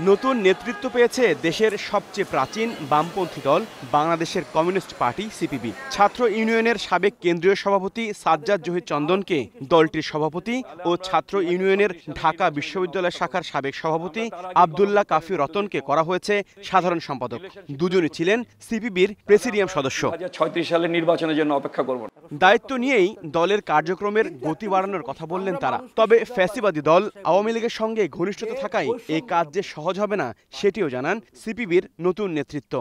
নতুন নেতৃত্ব পেয়েছে দেশের সবচেয়ে প্রাচীন বামপন্থী দল বাংলাদেশের কমিউনিস্ট পার্টি সিপিবি। ছাত্র ইউনিয়নের সাবেক কেন্দ্রীয় সভাপতি সাজ্জাদ জহির চন্দনকে দলটির সভাপতি ও ছাত্র ইউনিয়নের ঢাকা বিশ্ববিদ্যালয় শাখার সাবেক সভাপতি আব্দুল্লাহ কাফি রতনকে করা হয়েছে সাধারণ সম্পাদক। দুজনই ছিলেন সিপিবির প্রেসিডিয়াম সদস্য। 2036 সালের নির্বাচনের জন্য অপেক্ষা করব। দায়িত্ব নিয়েই দলের কার্যক্রমের গতি বাড়ানোর কথা বললেন তারা। তবে ফ্যাসিবাদী দল আওয়ামী লীগের সঙ্গে ঘনিষ্ঠতা থাকায় এই কাজ যে সহজ হবে না সেটিও জানান সিপিবির নতুন নেতৃত্ব।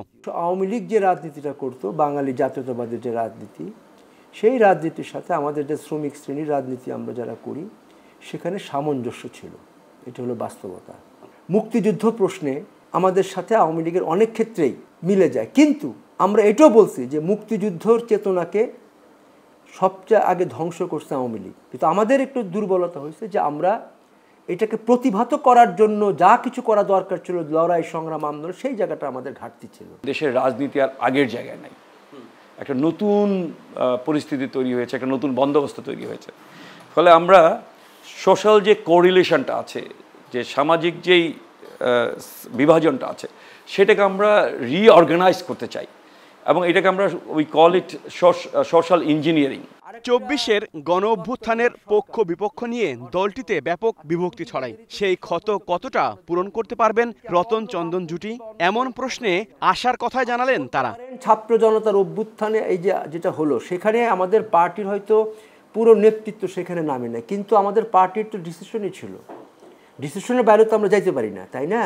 আওয়ামী লীগ যে রাজনীতিটা করতো, বাঙালি জাতীয়তাবাদের যে রাজনীতি, সেই রাজনীতির সাথে আমাদের যে শ্রমিক শ্রেণীর রাজনীতি আমরা যারা করি সেখানে সামঞ্জস্য ছিল। এটা হলো বাস্তবতা। মুক্তিযুদ্ধ প্রশ্নে আমাদের সাথে আওয়ামী লীগের অনেক ক্ষেত্রেই মিলে যায়, কিন্তু আমরা এটাও বলছি যে মুক্তিযুদ্ধর চেতনাকে সবচেয়ে আগে ধ্বংস করছে আওয়ামী লীগ। কিন্তু আমাদের একটু দুর্বলতা হয়েছে যে আমরা এটাকে প্রতিভাত করার জন্য যা কিছু করা দরকার ছিল, লড়াই সংগ্রাম আন্দোলন, সেই জায়গাটা আমাদের ঘাটতি ছিল। দেশের রাজনীতি আর আগের জায়গায় নাই, একটা নতুন পরিস্থিতি তৈরি হয়েছে, একটা নতুন বন্দোবস্ত তৈরি হয়েছে। ফলে আমরা সোশ্যাল যে কোরিলেশনটা আছে, যে সামাজিক যেই বিভাজনটা আছে, সেটাকে আমরা রিঅর্গানাইজ করতে চাই এবং এটাকে আমরা we call it social engineering. 24-এর গণ অভ্যুত্থানের পক্ষ বিপক্ষ নিয়ে দলটিতে ব্যাপক বিভক্তি ছড়ায়। সেই ক্ষত কতটা পূরণ করতে পারবেন রতন চন্দন জুটি, এমন প্রশ্নে আশার কথাই জানালেন তারা। ছাত্র জনতার অভ্যুত্থানে এই যে যেটা হলো, সেখানে আমাদের পার্টির হয়তো পুরো নেতৃত্ব সেখানে নামে না, কিন্তু আমাদের পার্টির তো ডিসিশনই ছিল। ডিসিশনের বাইরে তো আমরা যাইতে পারি না, তাই না?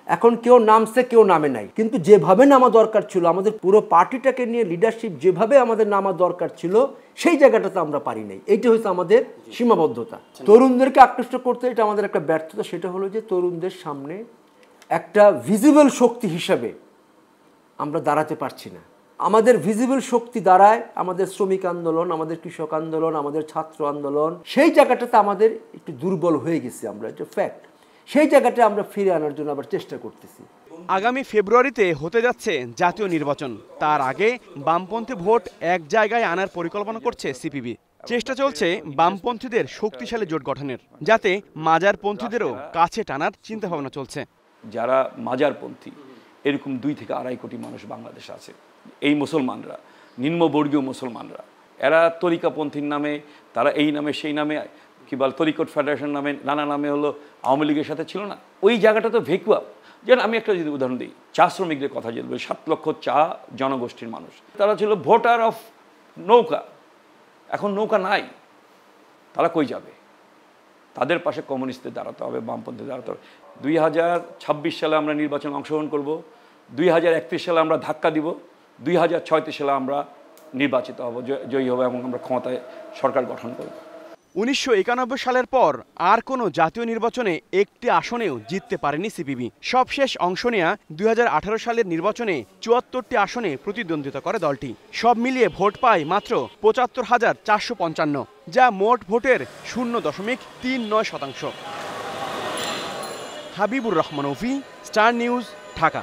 এখন কেউ নামছে, কেউ নামে নাই, কিন্তু যেভাবে নামা দরকার ছিল, আমাদের পুরো পার্টিটাকে নিয়ে লিডারশিপ যেভাবে আমাদের নামা দরকার ছিল, সেই জায়গাটাতে আমরা পারি নাই। এইটা হচ্ছে আমাদের সীমাবদ্ধতা। তরুণদেরকে আকৃষ্ট করতে এটা আমাদের একটা ব্যর্থতা। সেটা হলো যে তরুণদের সামনে একটা ভিজিবল শক্তি হিসাবে আমরা দাঁড়াতে পারছি না। আমাদের ভিজিবল শক্তি দাঁড়ায় আমাদের শ্রমিক আন্দোলন, আমাদের কৃষক আন্দোলন, আমাদের ছাত্র আন্দোলন। সেই জায়গাটাতে আমাদের একটু দুর্বল হয়ে গেছে আমরা, এটা ফ্যাক্ট। সেই জায়গাটা আমরা ফিরে আনার জন্য আবার চেষ্টা করতেছি। আগামী ফেব্রুয়ারিতে হতে যাচ্ছে জাতীয় নির্বাচন। তার আগে বামপন্থী ভোট এক জায়গায় আনার পরিকল্পনা করছে সিপিবি। চেষ্টা চলছে বামপন্থীদের শক্তিশালী জোট গঠনের, যাতে মাজারপন্থীদেরও কাছে টানার চিন্তাভাবনা চলছে। যারা মাজারপন্থী, এরকম 2 থেকে 2.5 কোটি মানুষ বাংলাদেশে আছে। এই মুসলমানরা, নিম্নবর্গীয় মুসলমানরা, এরা তরিকাপন্থীর নামে, তারা এই নামে সেই নামে, কি বল, তরিকত ফেডারেশন নামে, নানা নামে হলো আওয়ামী লীগের সাথে ছিল না। ওই জায়গাটা তো ভেকুয়া। যেন আমি একটা যদি উদাহরণ দিই, চা শ্রমিকদের কথা যদি বলি, 7 লক্ষ চা জনগোষ্ঠীর মানুষ, তারা ছিল ভোটার অফ নৌকা। এখন নৌকা নাই, তারা কই যাবে? তাদের পাশে কমিউনিস্টদের দাঁড়াতে হবে, বামপন্থী দাঁড়াতে হবে। 2026 সালে আমরা নির্বাচনে অংশগ্রহণ করব, 2031 সালে আমরা ধাক্কা দিব, 2036 সালে আমরা নির্বাচিত হব, জয়ী হব এবং আমরা ক্ষমতায় সরকার গঠন করব। 1991 সালের পর আর কোনো জাতীয় নির্বাচনে একটি আসনেও জিততে পারেনি সিপিবি। সবশেষ অংশ নেয়া 2018 সালের নির্বাচনে 74টি আসনে প্রতিদ্বন্দ্বিতা করে দলটি। সব মিলিয়ে ভোট পায় মাত্র 75,455, যা মোট ভোটের 0.39%। হাবিবুর রহমান অভি, স্টার নিউজ, ঢাকা।